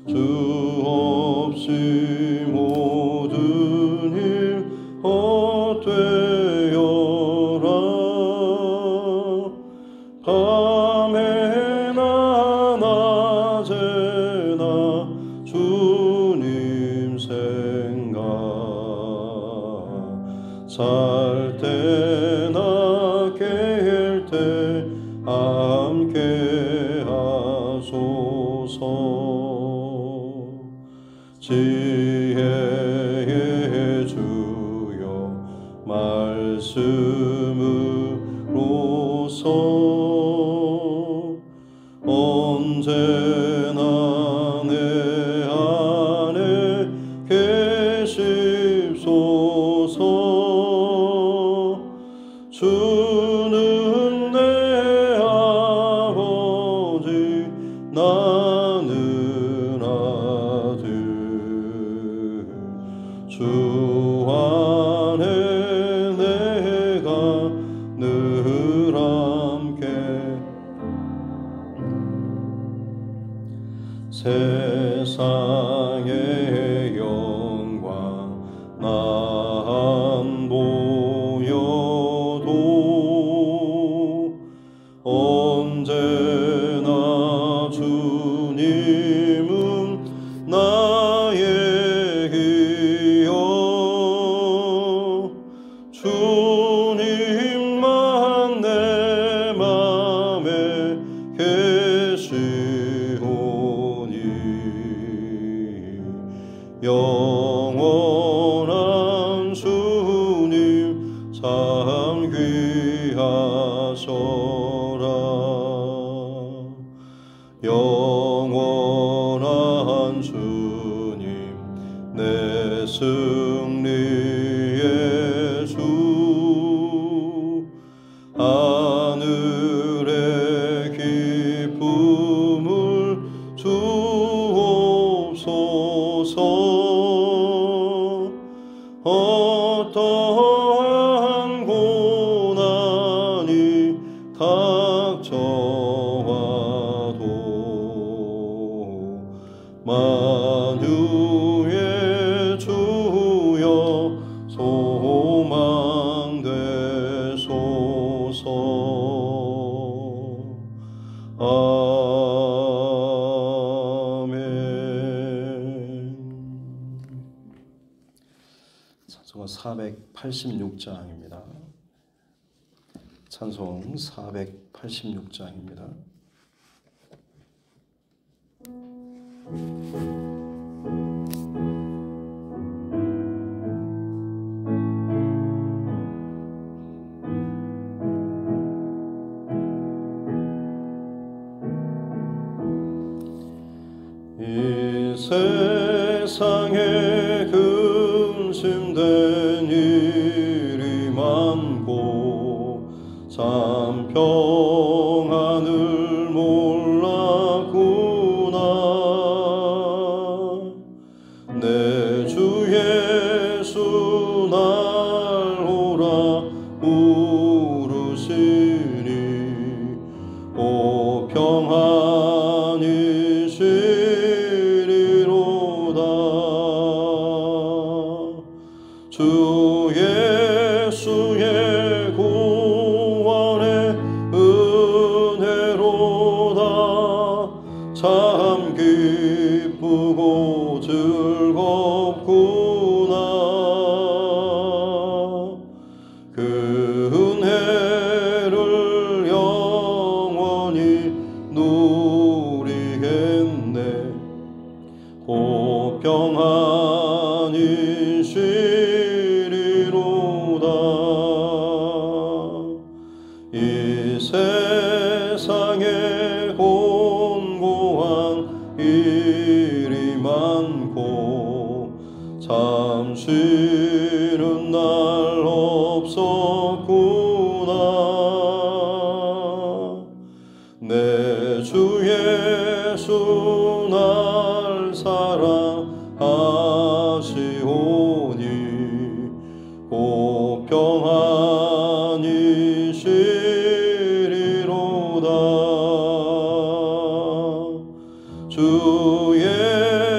주 없이 모든 일 헛되어라. 밤에나 낮에나 주님 생각, 잘 때나 깰 때 함께 하소서. 지혜의 주여 말씀으로서 언제나 내 안에 계십소서. 주는 내 아버지 나는 아들, 주 안에 내가 늘 함께. 세상의 영광 난 보여도 언제나 주님은 나의 기여. 주님만 내 맘에 계시오니 영원한 주님 참 귀하셔라. 영원한 주님 내 승리의 주, 하늘의 기쁨을 주옵소서. 어떠한 고난이 닥쳐와도 만유의 주여 소망 되소서. 찬송 486장입니다. 찬송 486장입니다. 이 세상에 근심된 일이 많고 참 평안을 몰랐구나. 내 주 예수 날 오라 부르시니 오 평안이 시리로다. 주 예수의 구원의 은혜로다. 참 기쁘고 즐겁구나. 그 은혜를 영원히 누리겠네. 고 평안이 시리로다. 이 세상에 곤고한 일이 많고 참 쉬는 날 없었구나. 내 주 예수 날 사랑하시오니 고 평안이 시리로다. 주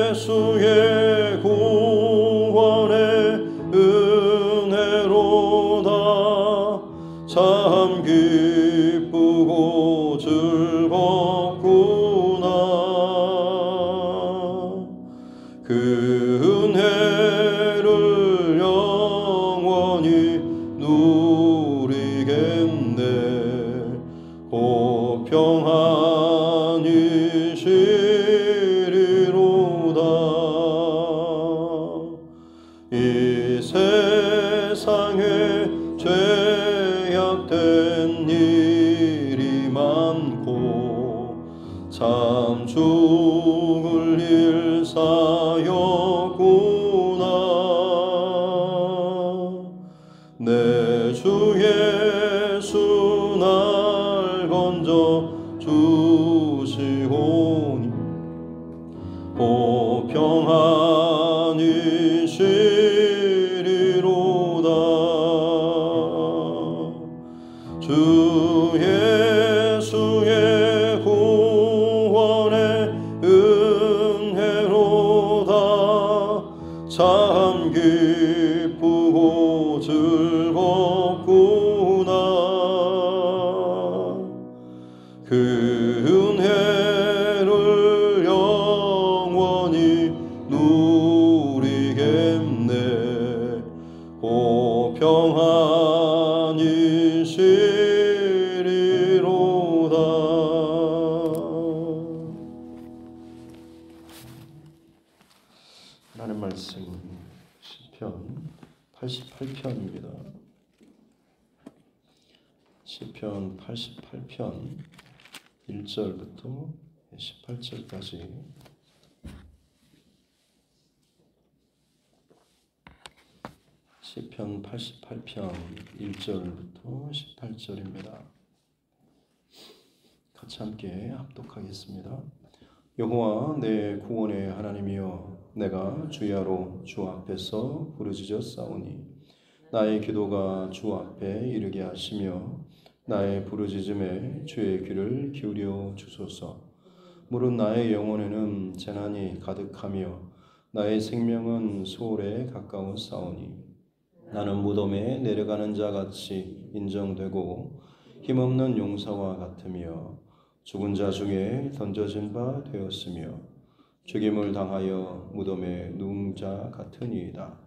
예수의 구원의 은혜로다. 참 기쁘고 즐겁구나. 그 은혜를 영원히 누리겠네. 곧 평안히 쉬리로다. 이 세상에 죄악된 일이 많고 참 죽을 일 사였구나. 내 주 예수 날 건져 주시오니 오 평안히 쉬리로다. 주 예수의 구원의 은혜로다. 참 기쁘고 즐겁구나. 그 은혜를 영원히 누리겠네. 오 평안히 쉬리로다. 하나님 말씀 시편 88편입니다. 시편 88편 1절부터 18절까지 시편 88편 1절부터 18절입니다. 같이 함께 합독하겠습니다. 여호와 내 구원의 하나님이여, 내가 주야로 주 앞에서 부르짖어 싸우니 나의 기도가 주 앞에 이르게 하시며 나의 부르짖음에 주의 귀를 기울여 주소서. 무릇 나의 영혼에는 재난이 가득하며 나의 생명은 소홀에 가까워 싸우니 나는 무덤에 내려가는 자 같이 인정되고 힘없는 용사와 같으며 죽은 자 중에 던져진 바 되었으며 죽임을 당하여 무덤에 누운 자 같으니이다.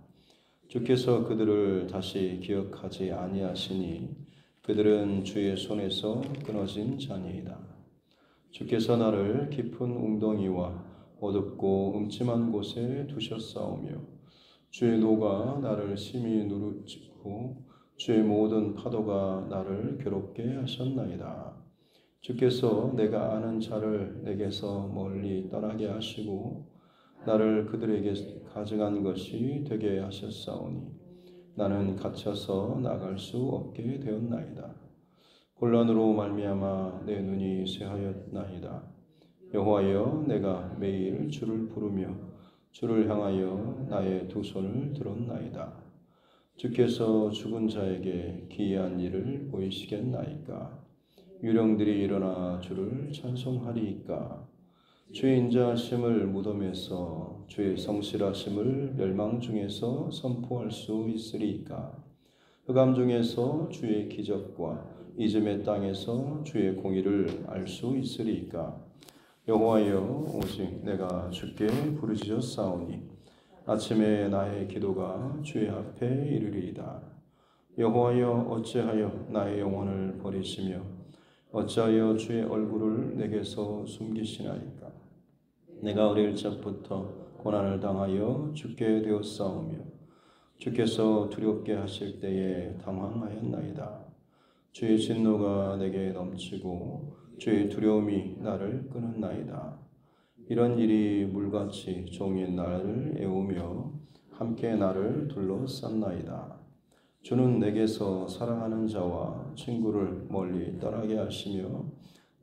주께서 그들을 다시 기억하지 아니하시니 그들은 주의 손에서 끊어진 자니이다. 주께서 나를 깊은 웅덩이와 어둡고 음침한 곳에 두셨사오며 주의 노가 나를 심히 누르치고 주의 모든 파도가 나를 괴롭게 하셨나이다. 주께서 내가 아는 자를 내게서 멀리 떠나게 하시고 나를 그들에게 가져간 것이 되게 하셨사오니 나는 갇혀서 나갈 수 없게 되었나이다. 곤란으로 말미암아 내 눈이 쇠하였나이다. 여호와여, 내가 매일 주를 부르며 주를 향하여 나의 두 손을 들었나이다. 주께서 죽은 자에게 기이한 일을 보이시겠나이까? 유령들이 일어나 주를 찬송하리이까? 주의 인자하심을 무덤에서 주의 성실하심을 멸망 중에서 선포할 수 있으리이까? 흑암 중에서 주의 기적과 이즘의 땅에서 주의 공의를 알 수 있으리이까? 여호와여, 오직 내가 주께 부르짖어 싸우니 아침에 나의 기도가 주의 앞에 이르리이다. 여호와여, 어찌하여 나의 영혼을 버리시며 어찌하여 주의 얼굴을 내게서 숨기시나이까? 내가 어릴 적부터 고난을 당하여 죽게 되었사오며 주께서 두렵게 하실 때에 당황하였나이다. 주의 진노가 내게 넘치고 주의 두려움이 나를 끊었나이다. 이런 일이 물같이 종일 나를 애우며 함께 나를 둘러쌌나이다. 주는 내게서 사랑하는 자와 친구를 멀리 떠나게 하시며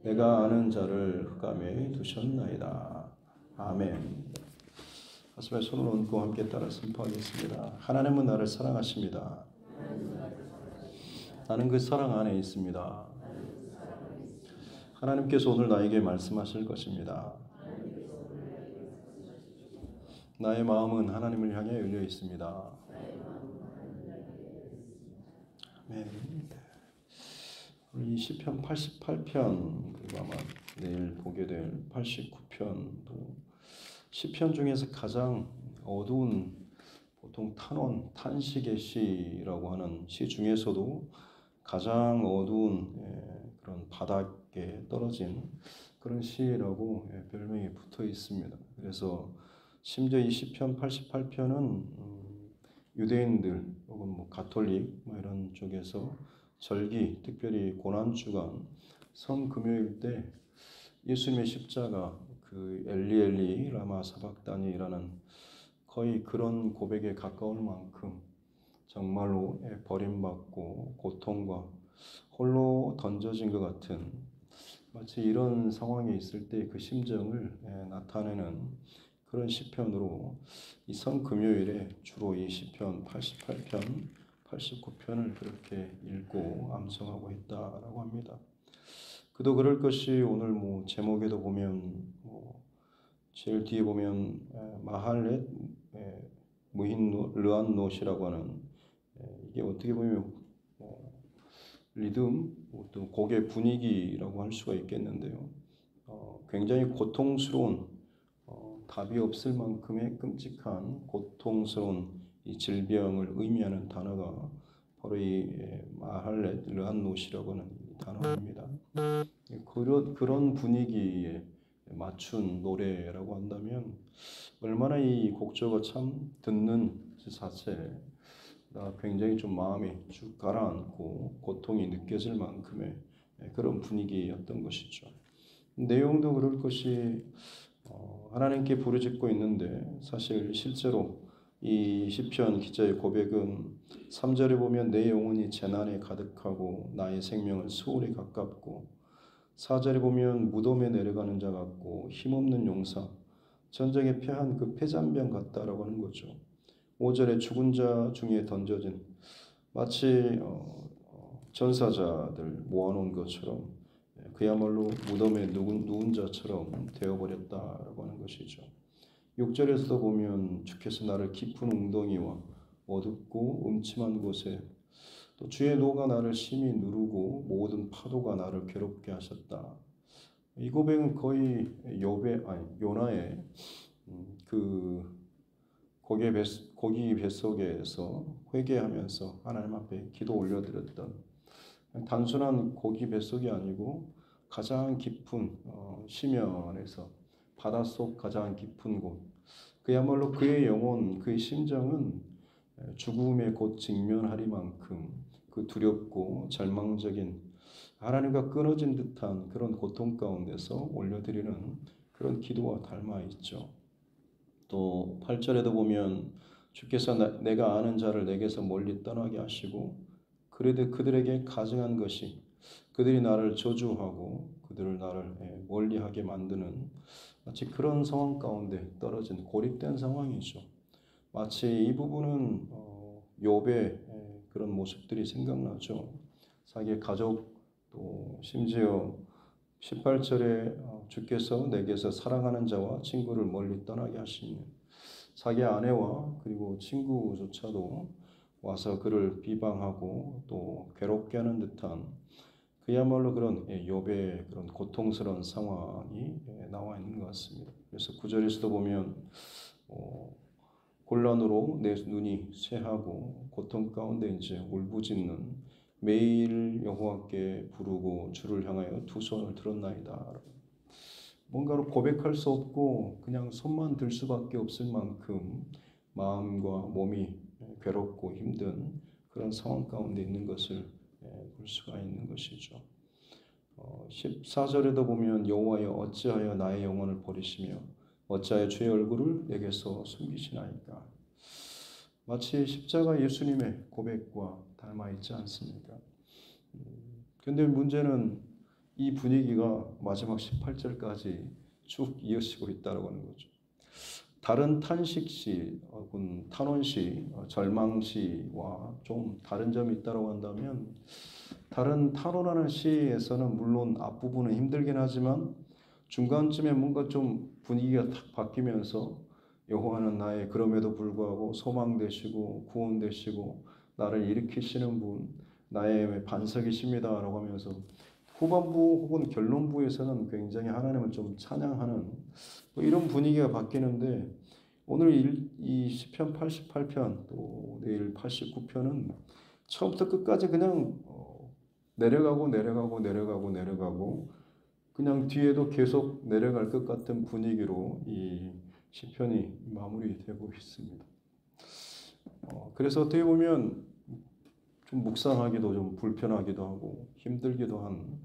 내가 아는 자를 흑암에 두셨나이다. 아멘. 가슴에 손을 얹고 함께 따라 선포하겠습니다. 하나님은 나를 사랑하십니다. 나는 그 사랑 안에 있습니다. 하나님께서 오늘 나에게 말씀하실 것입니다. 나의 마음은 하나님을 향해 열려 있습니다. 아멘. 이 시편 88편 그리고 아마 내일 보게 될 89편도 시편 중에서 가장 어두운 보통 탄원, 탄식의 시라고 하는 시 중에서도 가장 어두운 그런 바닥에 떨어진 그런 시라고 별명이 붙어 있습니다. 그래서 심지어 이 시편 88편은 유대인들 혹은 뭐 가톨릭 뭐 이런 쪽에서 절기, 특별히 고난주간, 성금요일 때 예수님의 십자가 그 엘리 엘리 라마 사박다니라는 거의 그런 고백에 가까울 만큼 정말로 버림받고 고통과 홀로 던져진 것 같은 마치 이런 상황에 있을 때 그 심정을 나타내는 그런 시편으로 이 성금요일에 주로 이 시편 88편, 89편을 그렇게 읽고 암송하고 있다라고 합니다. 그도 그럴 것이 오늘 뭐 제목에도 보면 제일 뒤에 보면 마할렛 무힌 르안노시라고 하는 이게 어떻게 보면 리듬, 또 곡의 분위기라고 할 수가 있겠는데요. 굉장히 고통스러운 답이 없을 만큼의 끔찍한 고통스러운 이 질병을 의미하는 단어가 바로 이 마할렛 르안노시라고 하는 단어입니다. 그런 분위기에 맞춘 노래라고 한다면 얼마나 이 곡조가 참 듣는 자체가 굉장히 좀 마음이 쭉 가라앉고 고통이 느껴질 만큼의 그런 분위기였던 것이죠. 내용도 그럴 것이 하나님께 부르짖고 있는데 사실 실제로 이 시편 기자의 고백은 3절에 보면 내 영혼이 재난에 가득하고 나의 생명은 수월에 가깝고 4절에 보면 무덤에 내려가는 자 같고 힘없는 용사 전쟁에 패한 그 패잔병 같다라고 하는 거죠. 5절에 죽은 자 중에 던져진 마치 전사자들 모아놓은 것처럼 그야말로 무덤에 누운 자처럼 되어버렸다라고 하는 것이죠. 6절에서도 보면 주께서 나를 깊은 웅덩이와 어둡고 음침한 곳에 또 주의 노가 나를 심히 누르고 모든 파도가 나를 괴롭게 하셨다. 이 고백은 거의 요나의 그 고기 뱃속에서 회개하면서 하나님 앞에 기도 올려드렸던 단순한 고기 뱃속이 아니고 가장 깊은 심연에서 바닷속 가장 깊은 곳 그야말로 그의 영혼, 그의 심정은 죽음에 곧 직면하리만큼 그 두렵고 절망적인 하나님과 끊어진 듯한 그런 고통 가운데서 올려드리는 그런 기도와 닮아 있죠. 또 8절에도 보면 주께서 내가 아는 자를 내게서 멀리 떠나게 하시고 그래도 그들에게 가증한 것이 그들이 나를 저주하고 그들을 나를 멀리하게 만드는 마치 그런 상황 가운데 떨어진 고립된 상황이죠. 마치 이 부분은 욥의 그런 모습들이 생각나죠. 자기의 가족 또 심지어 18절에 주께서 내게서 사랑하는 자와 친구를 멀리 떠나게 하시니 자기 아내와 그리고 친구조차도 와서 그를 비방하고 또 괴롭게 하는 듯한 그야말로 그런 욥의 그런 고통스러운 상황이 나와 있는 것 같습니다. 그래서 9절에서도 보면 곤란으로 내 눈이 쇠하고 고통 가운데 이제 울부짖는 매일 여호와께 부르고 주를 향하여 두 손을 들었나이다. 뭔가로 고백할 수 없고 그냥 손만 들 수밖에 없을 만큼 마음과 몸이 괴롭고 힘든 그런 상황 가운데 있는 것을 볼 수가 있는 것이죠. 14절에도 보면 여호와여 어찌하여 나의 영혼을 버리시며 어찌하여 주의 얼굴을 내게서 숨기시나이까. 마치 십자가 예수님의 고백과 닮아 있지 않습니까? 그런데 문제는 이 분위기가 마지막 18절까지 쭉 이어지고 있다고 하는 거죠. 다른 탄식시 혹은 탄원시, 절망시와 좀 다른 점이 있다고 한다면 다른 탄원하는 시에서는 물론 앞부분은 힘들긴 하지만 중간쯤에 뭔가 좀 분위기가 탁 바뀌면서 여호와는 나의 그럼에도 불구하고 소망 되시고 구원 되시고 나를 일으키시는 분, 나의 반석이십니다라고 하면서 후반부 혹은 결론부에서는 굉장히 하나님을 좀 찬양하는 뭐 이런 분위기가 바뀌는데, 오늘 이 시편 88편 또 내일 89편은 처음부터 끝까지 그냥 내려가고 내려가고 내려가고 내려가고 그냥 뒤에도 계속 내려갈 것 같은 분위기로 이 시편이 마무리되고 있습니다. 그래서 어떻게 보면 좀 묵상하기도 좀 불편하기도 하고 힘들기도 한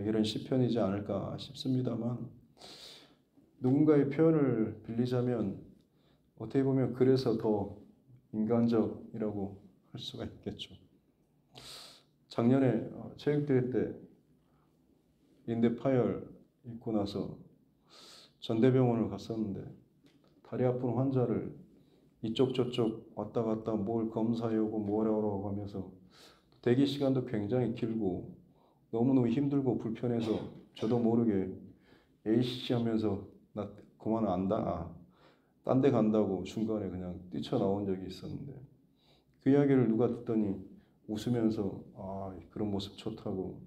이런 시편이지 않을까 싶습니다만, 누군가의 표현을 빌리자면 어떻게 보면 그래서 더 인간적이라고 할 수가 있겠죠. 작년에 체육대회 때 인대 파열 입고 나서 전대병원을 갔었는데, 다리 아픈 환자를 이쪽 저쪽 왔다 갔다 뭘 검사해오고 뭐라고 하면서 대기 시간도 굉장히 길고 너무너무 힘들고 불편해서 저도 모르게 에이씨 하면서 나 그만 안다, 딴 데 간다고 중간에 그냥 뛰쳐나온 적이 있었는데, 그 이야기를 누가 듣더니 웃으면서 그런 모습 좋다고,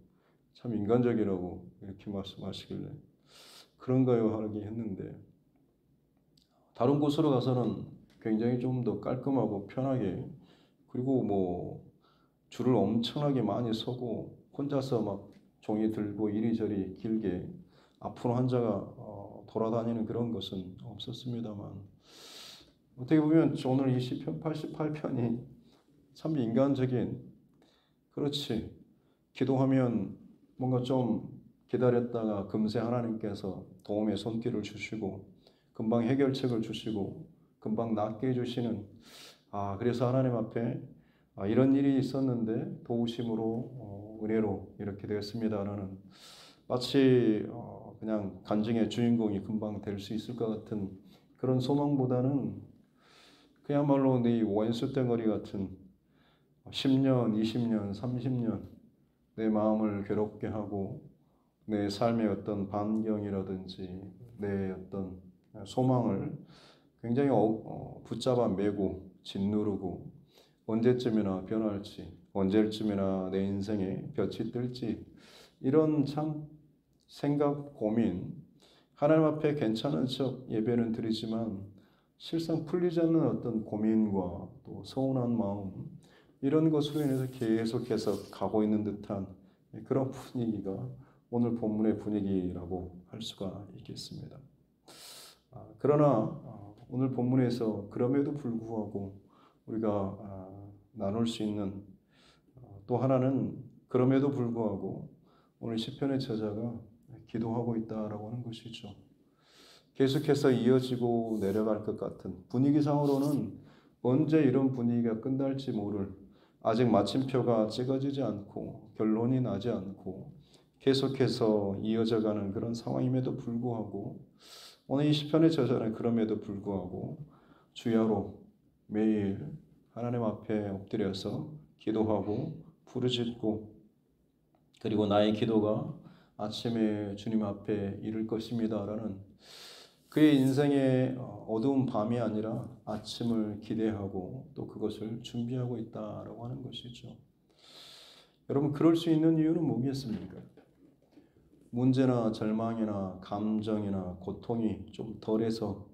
참 인간적이라고 이렇게 말씀하시길래 그런가요 하긴 했는데, 다른 곳으로 가서는 굉장히 좀 더 깔끔하고 편하게, 그리고 뭐 줄을 엄청나게 많이 서고 혼자서 막 종이 들고 이리저리 길게 아픈 환자가 돌아다니는 그런 것은 없었습니다만, 어떻게 보면 오늘 이 시편 88편이 참 인간적인, 그렇지, 기도하면 뭔가 좀 기다렸다가 금세 하나님께서 도움의 손길을 주시고 금방 해결책을 주시고 금방 낫게 해주시는, 그래서 하나님 앞에 이런 일이 있었는데 도우심으로 은혜로 이렇게 되었습니다라는, 마치 그냥 간증의 주인공이 금방 될 수 있을 것 같은 그런 소망보다는 그야말로 네 원수 덩어리 같은 10년, 20년, 30년 내 마음을 괴롭게 하고 내 삶의 어떤 반경이라든지 내 어떤 소망을 굉장히 붙잡아 매고 짓누르고 언제쯤이나 변할지, 언제쯤이나 내 인생에 볕이 뜰지, 이런 참 생각, 고민, 하나님 앞에 괜찮은 척 예배는 드리지만 실상 풀리지 않는 어떤 고민과 또 서운한 마음, 이런 것으로 인해서 계속해서 가고 있는 듯한 그런 분위기가 오늘 본문의 분위기라고 할 수가 있겠습니다. 그러나 오늘 본문에서 그럼에도 불구하고 우리가 나눌 수 있는 또 하나는, 그럼에도 불구하고 오늘 시편의 저자가 기도하고 있다라고 하는 것이죠. 계속해서 이어지고 내려갈 것 같은 분위기상으로는 언제 이런 분위기가 끝날지 모를, 아직 마침표가 찍어지지 않고 결론이 나지 않고 계속해서 이어져가는 그런 상황임에도 불구하고, 오늘 이 시편의 저자는 그럼에도 불구하고 주야로 매일 하나님 앞에 엎드려서 기도하고 부르짖고, 그리고 나의 기도가 아침에 주님 앞에 이를 것입니다라는 그의 인생의 어두운 밤이 아니라 아침을 기대하고 또 그것을 준비하고 있다라고 하는 것이죠. 여러분, 그럴 수 있는 이유는 뭐겠습니까? 문제나 절망이나 감정이나 고통이 좀 덜해서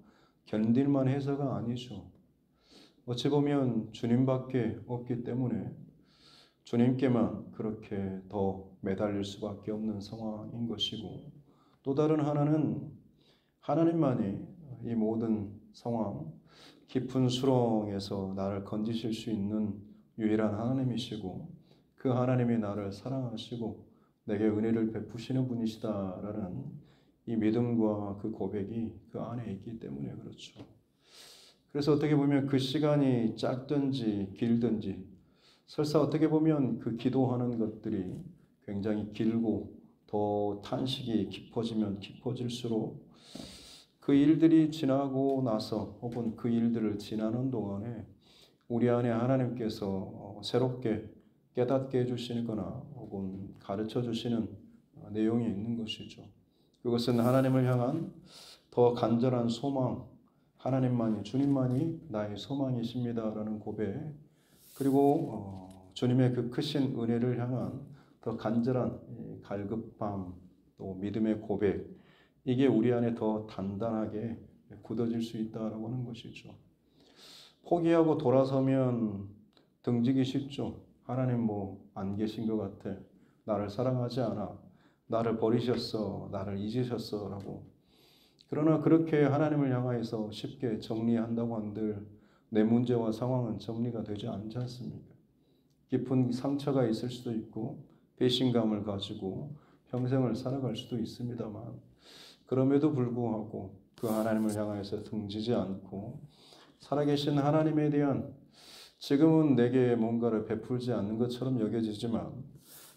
견딜만 해서가 아니죠. 어찌 보면 주님밖에 없기 때문에 주님께만 그렇게 더 매달릴 수밖에 없는 상황인 것이고, 또 다른 하나는 하나님만이 이 모든 상황, 깊은 수렁에서 나를 건지실 수 있는 유일한 하나님이시고, 그 하나님이 나를 사랑하시고 내게 은혜를 베푸시는 분이시다라는 이 믿음과 그 고백이 그 안에 있기 때문에 그렇죠. 그래서 어떻게 보면 그 시간이 짧든지 길든지, 설사 어떻게 보면 그 기도하는 것들이 굉장히 길고 더 탄식이 깊어지면 깊어질수록 그 일들이 지나고 나서 혹은 그 일들을 지나는 동안에 우리 안에 하나님께서 새롭게 깨닫게 해주시거나 혹은 가르쳐 주시는 내용이 있는 것이죠. 그것은 하나님을 향한 더 간절한 소망, 하나님만이, 주님만이 나의 소망이십니다라는 고백, 그리고 주님의 그 크신 은혜를 향한 더 간절한 갈급함, 또 믿음의 고백, 이게 우리 안에 더 단단하게 굳어질 수 있다라고 하는 것이죠. 포기하고 돌아서면 등지기 쉽죠. 하나님 뭐 안 계신 것 같아. 나를 사랑하지 않아. 나를 버리셨어. 나를 잊으셨어. 라고. 그러나 그렇게 하나님을 향하여서 쉽게 정리한다고 한들 내 문제와 상황은 정리가 되지 않지 않습니까? 깊은 상처가 있을 수도 있고 배신감을 가지고 평생을 살아갈 수도 있습니다만, 그럼에도 불구하고 그 하나님을 향하여서 등지지 않고 살아계신 하나님에 대한, 지금은 내게 뭔가를 베풀지 않는 것처럼 여겨지지만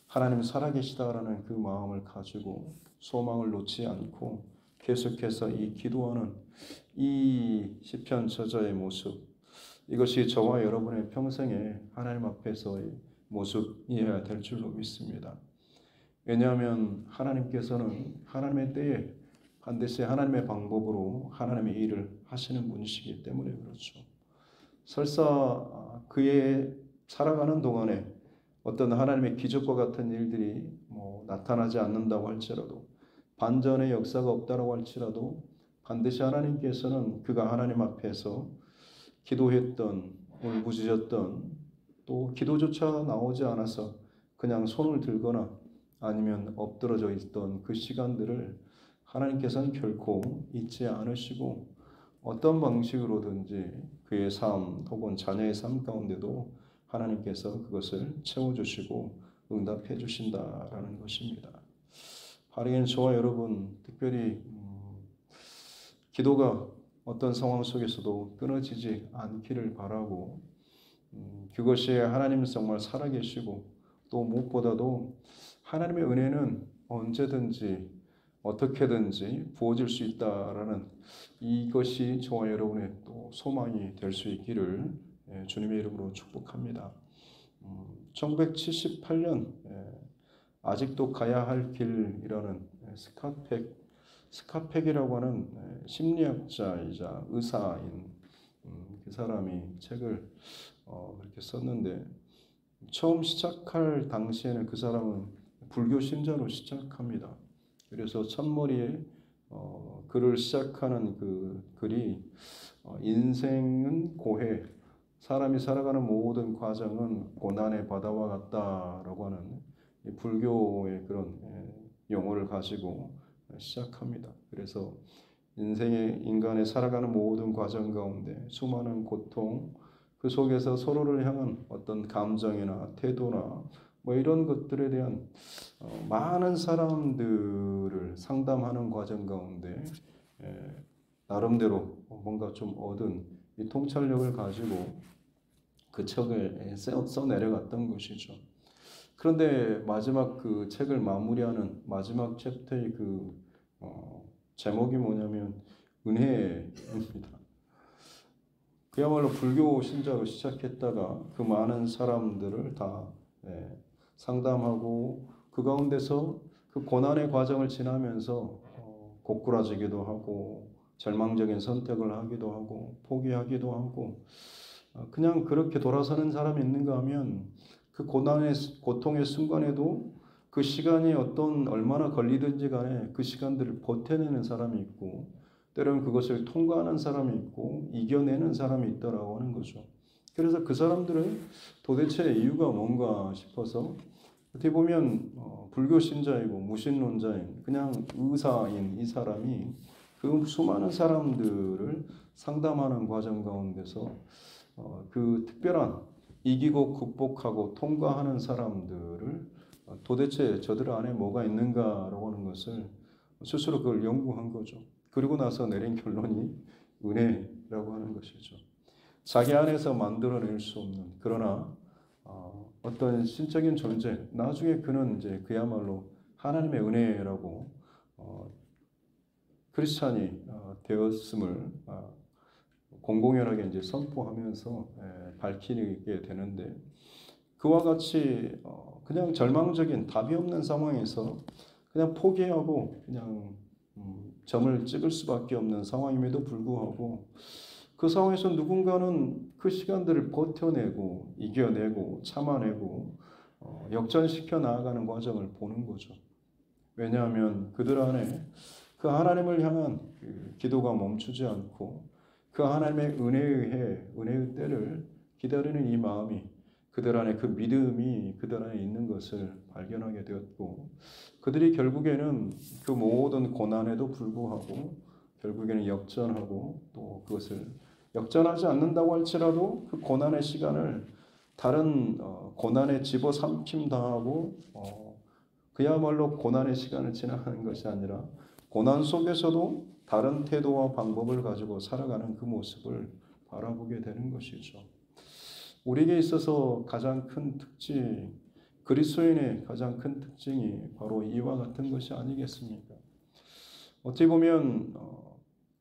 하나님 살아계시다라는 그 마음을 가지고 소망을 놓지 않고 계속해서 이 기도하는 이 시편 저자의 모습, 이것이 저와 여러분의 평생에 하나님 앞에서의 모습이어야 될 줄로 믿습니다. 왜냐하면 하나님께서는 하나님의 때에 반드시 하나님의 방법으로 하나님의 일을 하시는 분이시기 때문에 그렇죠. 설사 그의 살아가는 동안에 어떤 하나님의 기적과 같은 일들이 나타나지 않는다고 할지라도, 반전의 역사가 없다고 할지라도 반드시 하나님께서는 그가 하나님 앞에서 기도했던, 울부짖었던, 또 기도조차 나오지 않아서 그냥 손을 들거나 아니면 엎드러져 있던 그 시간들을 하나님께서는 결코 잊지 않으시고 어떤 방식으로든지 그의 삶 혹은 자녀의 삶 가운데도 하나님께서 그것을 채워주시고 응답해 주신다라는 것입니다. 하루엔 저와 여러분 특별히 기도가 어떤 상황 속에서도 끊어지지 않기를 바라고, 그것이 하나님 정말 살아계시고 또 무엇보다도 하나님의 은혜는 언제든지 어떻게든지 부어질 수 있다라는 이것이 저와 여러분의 또 소망이 될 수 있기를 주님의 이름으로 축복합니다. 1978년 아직도 가야 할 길이라는 스카펙이라고 하는 심리학자이자 의사인 그 사람이 책을 그렇게 썼는데, 처음 시작할 당시에는 그 사람은 불교 신자로 시작합니다. 그래서 첫머리에 글을 시작하는 그 글이 인생은 고해, 사람이 살아가는 모든 과정은 고난의 바다와 같다라고 하는 불교의 그런 용어를 가지고 시작합니다. 그래서 인간의 살아가는 모든 과정 가운데 수많은 고통, 그 속에서 서로를 향한 어떤 감정이나 태도나 이런 것들에 대한 많은 사람들을 상담하는 과정 가운데 나름대로 뭔가 좀 얻은 이 통찰력을 가지고 그 책을 써 내려갔던 것이죠. 그런데 마지막 그 책을 마무리하는 마지막 챕터의 그 제목이 뭐냐면 은혜입니다. 그야말로 불교 신자로 시작했다가 그 많은 사람들을 다 상담하고 그 가운데서 그 고난의 과정을 지나면서 고꾸라지기도 하고 절망적인 선택을 하기도 하고 포기하기도 하고 그냥 그렇게 돌아서는 사람이 있는가 하면 그 고통의 순간에도 그 시간이 얼마나 걸리든지 간에 그 시간들을 버텨내는 사람이 있고, 때로는 그것을 통과하는 사람이 있고 이겨내는 사람이 있다라고 하는 거죠. 그래서 그 사람들은 도대체 이유가 뭔가 싶어서 어떻게 보면 불교 신자이고 무신론자인 그냥 의사인 이 사람이 그 수많은 사람들을 상담하는 과정 가운데서 그 특별한 이기고 극복하고 통과하는 사람들을 도대체 저들 안에 뭐가 있는가라고 하는 것을 스스로 그걸 연구한 거죠. 그리고 나서 내린 결론이 은혜라고 하는 것이죠. 자기 안에서 만들어낼 수 없는, 그러나 어떤 신적인 존재, 나중에 그는 이제 그야말로 하나님의 은혜라고 크리스찬이 되었음을 공공연하게 이제 선포하면서 밝히게 되는데, 그와 같이 그냥 절망적인 답이 없는 상황에서 그냥 포기하고 그냥 점을 찍을 수밖에 없는 상황임에도 불구하고 그 상황에서 누군가는 그 시간들을 버텨내고 이겨내고 참아내고 역전시켜 나아가는 과정을 보는 거죠. 왜냐하면 그들 안에 그 하나님을 향한 그 기도가 멈추지 않고 그 하나님의 은혜에 의해 은혜의 때를 기다리는 이 마음이 그들 안에 그 믿음이 그들 안에 있는 것을 발견하게 되었고 그들이 결국에는 그 모든 고난에도 불구하고 결국에는 역전하고 또 그것을 역전하지 않는다고 할지라도 그 고난의 시간을 다른 고난에 집어삼킴 당하고 그야말로 고난의 시간을 지나가는 것이 아니라 고난 속에서도 다른 태도와 방법을 가지고 살아가는 그 모습을 바라보게 되는 것이죠. 우리에게 있어서 가장 큰 특징, 그리스도인의 가장 큰 특징이 바로 이와 같은 것이 아니겠습니까? 어찌 보면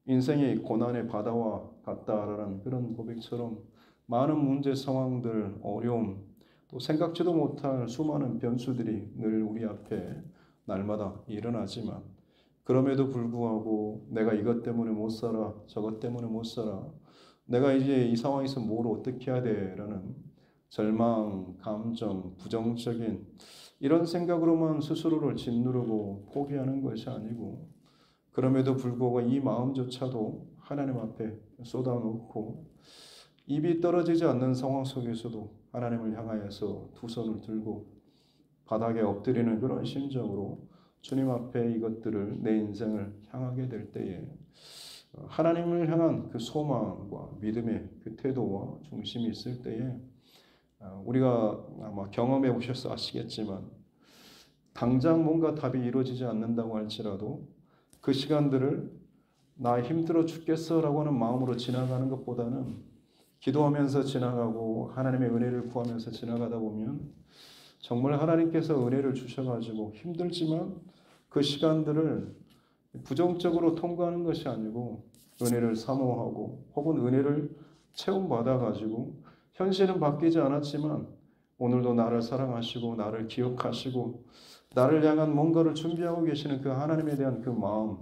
인생이 고난의 바다와 같다라는 그런 고백처럼 많은 문제 상황들, 어려움, 또 생각지도 못할 수많은 변수들이 늘 우리 앞에 날마다 일어나지만 그럼에도 불구하고 내가 이것 때문에 못 살아, 저것 때문에 못 살아, 내가 이제 이 상황에서 뭘 어떻게 해야 돼? 라는 절망, 감정, 부정적인 이런 생각으로만 스스로를 짓누르고 포기하는 것이 아니고 그럼에도 불구하고 이 마음조차도 하나님 앞에 쏟아놓고 입이 떨어지지 않는 상황 속에서도 하나님을 향하여서 두 손을 들고 바닥에 엎드리는 그런 심정으로 주님 앞에 이것들을 내 인생을 향하게 될 때에 하나님을 향한 그 소망과 믿음의 그 태도와 중심이 있을 때에 우리가 아마 경험해 보셔서 아시겠지만 당장 뭔가 답이 이루어지지 않는다고 할지라도 그 시간들을 나 힘들어 죽겠어라고 하는 마음으로 지나가는 것보다는 기도하면서 지나가고 하나님의 은혜를 구하면서 지나가다 보면 정말 하나님께서 은혜를 주셔가지고 힘들지만 그 시간들을 부정적으로 통과하는 것이 아니고 은혜를 사모하고 혹은 은혜를 체험받아가지고 현실은 바뀌지 않았지만 오늘도 나를 사랑하시고 나를 기억하시고 나를 향한 뭔가를 준비하고 계시는 그 하나님에 대한 그 마음,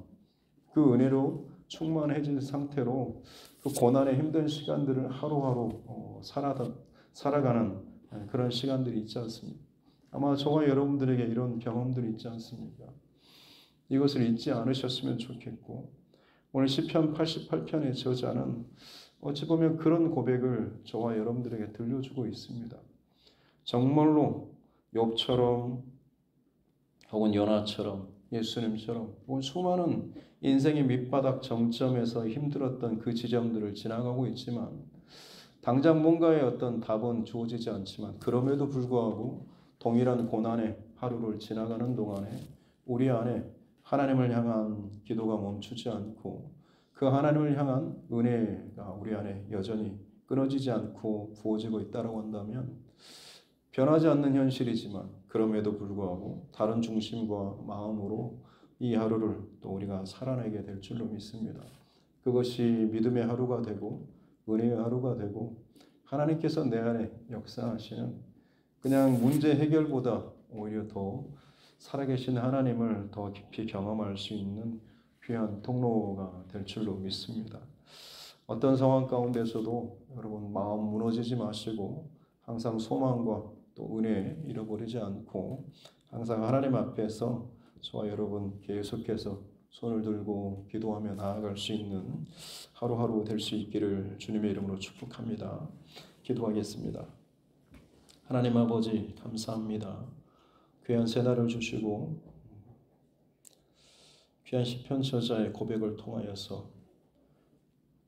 그 은혜로 충만해진 상태로 그 고난의 힘든 시간들을 하루하루 살아가는 그런 시간들이 있지 않습니까? 아마 저와 여러분들에게 이런 경험들이 있지 않습니까? 이것을 잊지 않으셨으면 좋겠고 오늘 시편 88편의 저자는 어찌 보면 그런 고백을 저와 여러분들에게 들려주고 있습니다. 정말로 욥처럼 혹은 요나처럼 예수님처럼 수많은 인생의 밑바닥 정점에서 힘들었던 그 지점들을 지나가고 있지만 당장 뭔가의 어떤 답은 주어지지 않지만 그럼에도 불구하고 동일한 고난의 하루를 지나가는 동안에 우리 안에 하나님을 향한 기도가 멈추지 않고 그 하나님을 향한 은혜가 우리 안에 여전히 끊어지지 않고 부어지고 있다고 한다면 변하지 않는 현실이지만 그럼에도 불구하고 다른 중심과 마음으로 이 하루를 또 우리가 살아내게 될 줄로 믿습니다. 그것이 믿음의 하루가 되고 은혜의 하루가 되고 하나님께서 내 안에 역사하시는 그냥 문제 해결보다 오히려 더 살아계신 하나님을 더 깊이 경험할 수 있는 귀한 통로가 될 줄로 믿습니다. 어떤 상황 가운데서도 여러분 마음 무너지지 마시고 항상 소망과 또 은혜 잃어버리지 않고 항상 하나님 앞에서 저와 여러분 계속해서 손을 들고 기도하며 나아갈 수 있는 하루하루 될 수 있기를 주님의 이름으로 축복합니다. 기도하겠습니다. 하나님 아버지 감사합니다. 귀한 새날을 주시고 귀한 시편 저자의 고백을 통하여서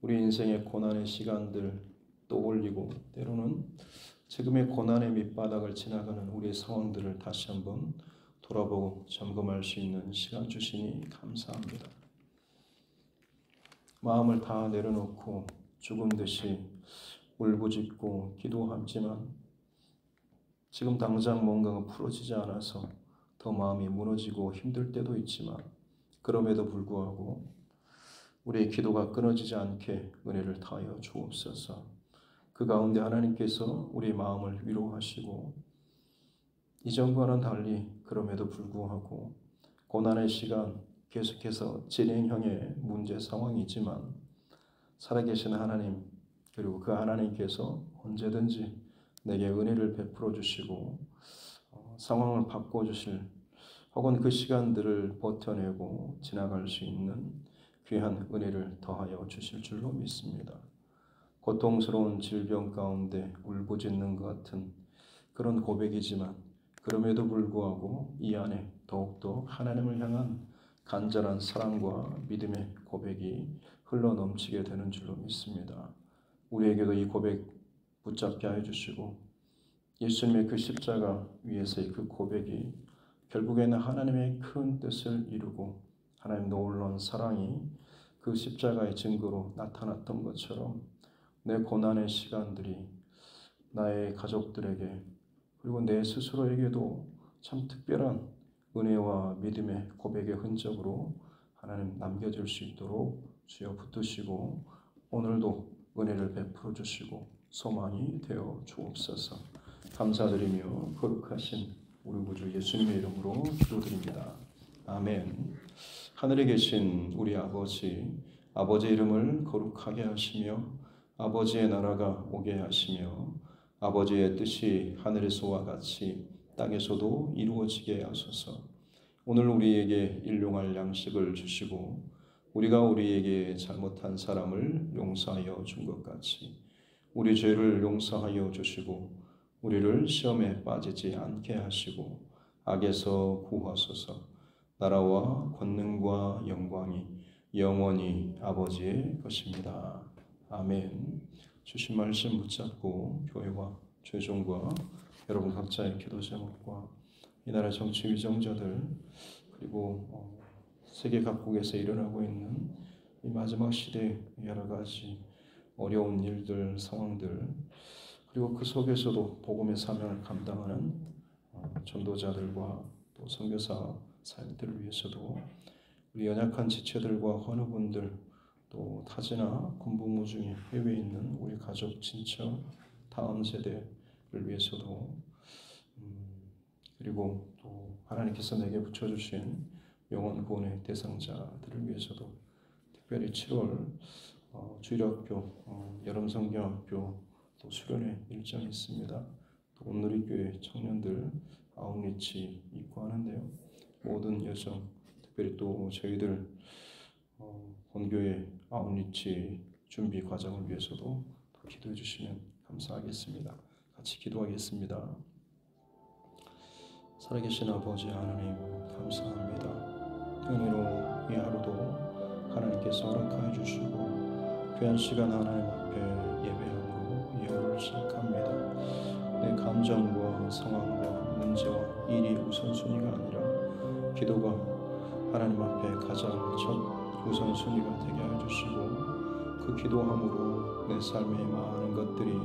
우리 인생의 고난의 시간들 떠올리고 때로는 지금의 고난의 밑바닥을 지나가는 우리의 상황들을 다시 한번 돌아보고 점검할 수 있는 시간 주시니 감사합니다. 마음을 다 내려놓고 죽은 듯이 울부짖고 기도하지만 지금 당장 뭔가가 풀어지지 않아서 더 마음이 무너지고 힘들 때도 있지만 그럼에도 불구하고 우리의 기도가 끊어지지 않게 은혜를 다하여 주옵소서. 그 가운데 하나님께서 우리의 마음을 위로하시고 이전과는 달리 그럼에도 불구하고 고난의 시간, 계속해서 진행형의 문제 상황이지만 살아계신 하나님, 그리고 그 하나님께서 언제든지 내게 은혜를 베풀어 주시고 상황을 바꿔주실, 혹은 그 시간들을 버텨내고 지나갈 수 있는 귀한 은혜를 더하여 주실 줄로 믿습니다. 고통스러운 질병 가운데 울부짖는 것 같은 그런 고백이지만 그럼에도 불구하고 이 안에 더욱더 하나님을 향한 간절한 사랑과 믿음의 고백이 흘러넘치게 되는 줄로 믿습니다. 우리에게도 이 고백 붙잡게 해주시고 예수님의 그 십자가 위에서의 그 고백이 결국에는 하나님의 큰 뜻을 이루고 하나님 놀라운 사랑이 그 십자가의 증거로 나타났던 것처럼 내 고난의 시간들이 나의 가족들에게 그리고 내 스스로에게도 참 특별한 은혜와 믿음의 고백의 흔적으로 하나님 남겨질 수 있도록 주여 붙드시고 오늘도 은혜를 베풀어 주시고 소망이 되어 주옵소서. 감사드리며 거룩하신 우리 구주 예수님의 이름으로 기도드립니다. 아멘. 하늘에 계신 우리 아버지, 아버지의 이름을 거룩하게 하시며 아버지의 나라가 오게 하시며 아버지의 뜻이 하늘에서와 같이 땅에서도 이루어지게 하소서. 오늘 우리에게 일용할 양식을 주시고 우리가 우리에게 잘못한 사람을 용서하여 준 것 같이 우리 죄를 용서하여 주시고 우리를 시험에 빠지지 않게 하시고 악에서 구하소서. 나라와 권능과 영광이 영원히 아버지의 것입니다. 아멘. 주신 말씀 붙잡고 교회와 죄종과 여러분 각자의 기도 제목과 이 나라 정치 위정자들 그리고 세계 각국에서 일어나고 있는 이 마지막 시대의 여러 가지 어려운 일들, 상황들 그리고 그 속에서도 복음의 사명을 감당하는 전도자들과 또 선교사 사역들을 위해서도 우리 연약한 지체들과 헌우분들 또 타지나 군복무 중에 해외에 있는 우리 가족, 친척, 다음 세대를 위해서도 그리고 또 하나님께서 내게 붙여주신 영혼 구원의 대상자들을 위해서도 특별히 7월 주일학교, 여름성경학교 또 수련회 일정이 있습니다. 또 온누리교회 청년들 아웃리치 있고 하는데요. 모든 여정, 특별히 또 저희들 본교회 아웃리치 준비 과정을 위해서도 기도해 주시면 감사하겠습니다. 같이 기도하겠습니다. 살아계신 아버지 하나님 감사합니다. 은혜로 이 하루도 하나님께서 허락하여 주시고 귀한 시간 하나님 앞에 예배함으로 이 하루를 시작합니다. 내 감정과 상황과 문제와 일이 우선순위가 아니라 기도가 하나님 앞에 가장 첫 우선순위가 되게 하여 주시고 그 기도함으로 내 삶의 많은 것들이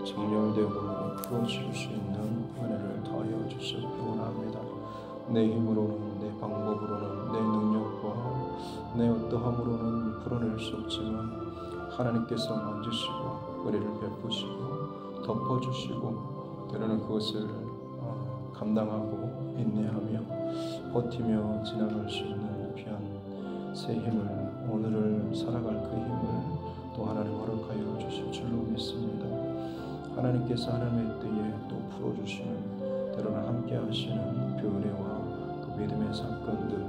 정렬되고 풀어질 수 있는 은혜를 더하여 주시기 원합니다. 내 힘으로는 내 방법으로는 내 능력과 내 어떠함으로는 풀어낼 수 없지만 하나님께서 만지시고 은혜를 베푸시고 덮어주시고 때로는 그것을 감당하고 인내하며 버티며 지나갈 수 있는 귀한 새 힘을 오늘을 살아갈 그 힘을 또 하나님 허락하여 주실 줄로 믿습니다. 하나님께서 하나님의 때에 또 풀어주시는 때로는 함께 하시는 그 은혜와 또 믿음의 사건들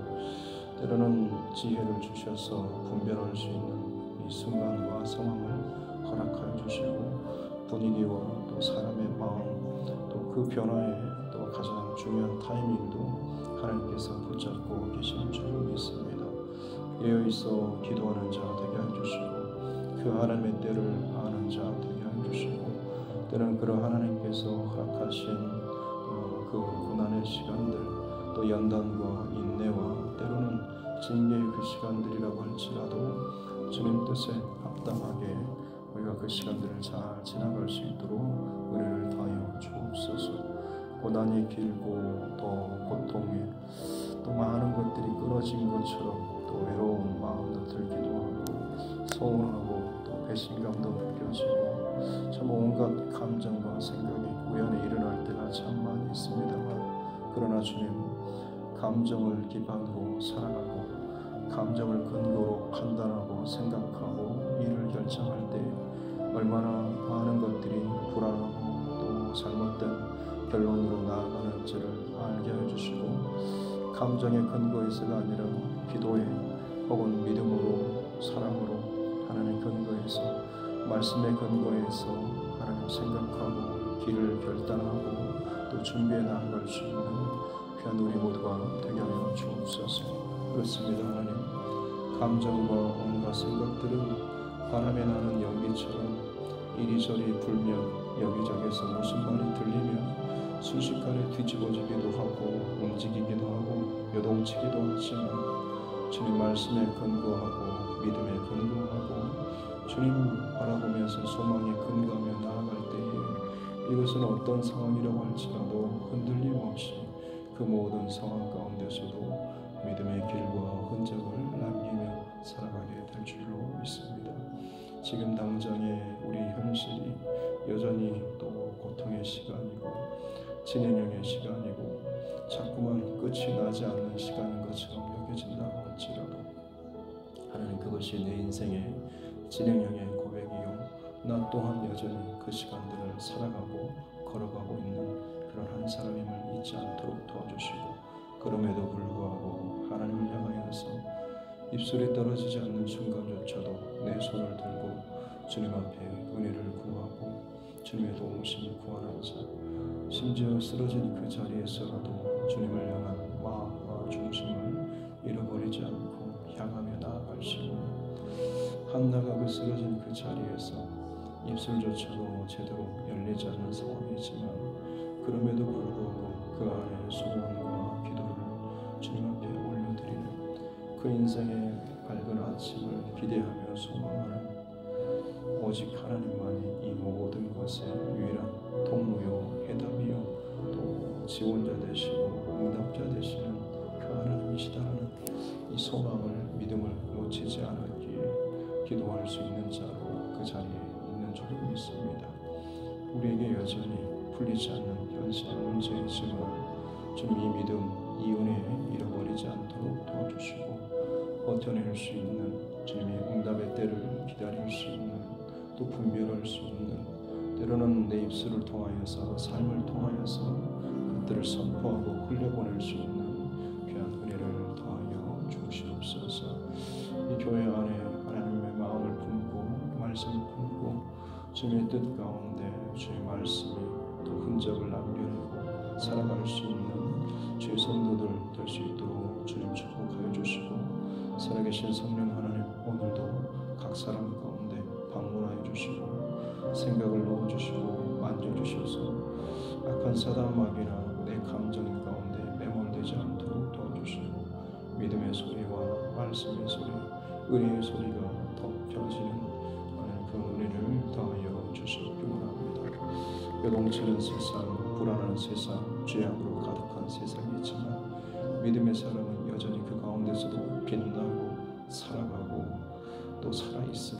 때로는 지혜를 주셔서 분별할 수 있는 이 순간과 상황을 허락하여 주시고 분위기와 또 사람의 마음 또 그 변화에 또 가장 중요한 타이밍도 하나님께서 붙잡고 계시는 줄로 믿습니다. 깨어있어 기도하는 자 되게 해주시고 그 하나님의 때를 아는 자 되게 해주시고 때는 그런 하나님께서 허락하신 그 고난의 시간들 또 연단과 인내와 때로는 징계의 그 시간들이라고 할지라도 주님 뜻에 합당하게 우리가 그 시간들을 잘 지나갈 수 있도록 은혜를 다하여 주옵소서. 고난이 길고 또 고통에 또 많은 것들이 끊어진 것처럼 또 외로운 마음도 들기도 하고 서운하고 또 배신감도 느껴지고 참 온갖 감정과 생각이 우연히 일어날 때가 참 많이 있습니다만 그러나 주님 감정을 기반으로 살아가고 감정을 근거로 판단하고 생각하고 일을 결정할 때 얼마나 많은 것들이 불안하고 또 잘못된 결론으로 나아가는지를 알게 해주시고, 감정의 근거에서가 아니라 기도에 혹은 믿음으로 사랑으로 하나님 근거에서, 말씀의 근거에서 하나님 생각하고 길을 결단하고 또 준비해 나아갈 수 있는 귀한 우리 모두가 되게 하여 주옵소서. 그렇습니다. 하나님, 감정과 온갖 생각들은 바람에 나는 연기처럼 이리저리 불며 여기저기서 무슨 말이 들리며 순식간에 뒤집어지기도 하고 움직이기도 하고 요동치기도 하지만, 주님 말씀에 근거하고 믿음에 근거하고 주님 바라보면서 소망에 근거하며 나아갈 때에 이것은 어떤 상황이라고 할지라도 흔들림 없이 그 모든 상황 가운데서도 믿음의 길과 흔적을 남기며 살아가게 될 줄로 믿습니다. 지금 당장의 우리 현실이 여전히 또 고통의 시간이고 진행형의 시간이고 자꾸만 끝이 나지 않는 시간인 것처럼 여겨진다고 할지라도, 하나님, 그것이 내 인생의 진행형의 고백이요 나 또한 여전히 그 시간들을 살아가고 걸어가고 있는 그런 한 사람임을 잊지 않도록 도와주시고, 그럼에도 불구하고 하나님을 향하여서 입술이 떨어지지 않는 순간조차도 내 손을 들고 주님 앞에 은혜를 구하고 주님의 도우심을 구하는 자, 심지어 쓰러진 그 자리에서라도 주님을 향한 마음과 중심을 잃어버리지 않고 향하며 나아갈시고, 한나가 그 쓰러진 그 자리에서 입술조차도 제대로 열리지 않는 상황이지만 그럼에도 불구하고 그 안에 소원과 기도를 주님 앞에 올려드리는 그 인생의 밝은 아침을 기대하며 소망하는 오직 하나님만이 이 모든 것의 유일한 통로요 해답이요 또 지원자 되시고 응답자 되시는 그 하나님이시다라는 이 소망을, 믿음을 놓치지 않았기에 기도할 수 있는 자로 그 자리에 있는 줄로 믿습니다. 우리에게 여전히 풀리지 않는 현실 문제이지만 주님 이 믿음, 이 은혜 잃어버리지 않도록 도와주시고 버텨낼 수 있는 주님의 응답의 때를 기다릴 수 있는, 또 분별할 수 있는, 때로는 내 입술을 통하여서 삶을 통하여서 그들을 선포하고 흘려보낼 수 있는 귀한 은혜를 더하여 주시옵소서. 이 교회 안에 하나님의 마음을 품고 말씀을 품고 주님의 뜻 가운데 주의 말씀이 또 흔적을 남겨내고 살아갈 수 있는 주의 성도들 될 수 있도록 주님 축복하여 주시고, 살아계신 성령 하나님, 오늘도 각 사람 가운데 방문하여 주시고 생각을 넣어주시고 만져주셔서 악한 사단 마귀나 내 감정 가운데 매몰되지 않도록 도와주시고, 믿음의 소리와 말씀의 소리, 은혜의 소리가 더 펴지는 그 은혜를 더하여 주시기 원합니다. 요동치는 세상, 불안한 세상, 죄악으로 가득한 세상이지만 믿음의 사람은 여전히 그 가운데서도 빛나고 살아가고 또 살아있습니다.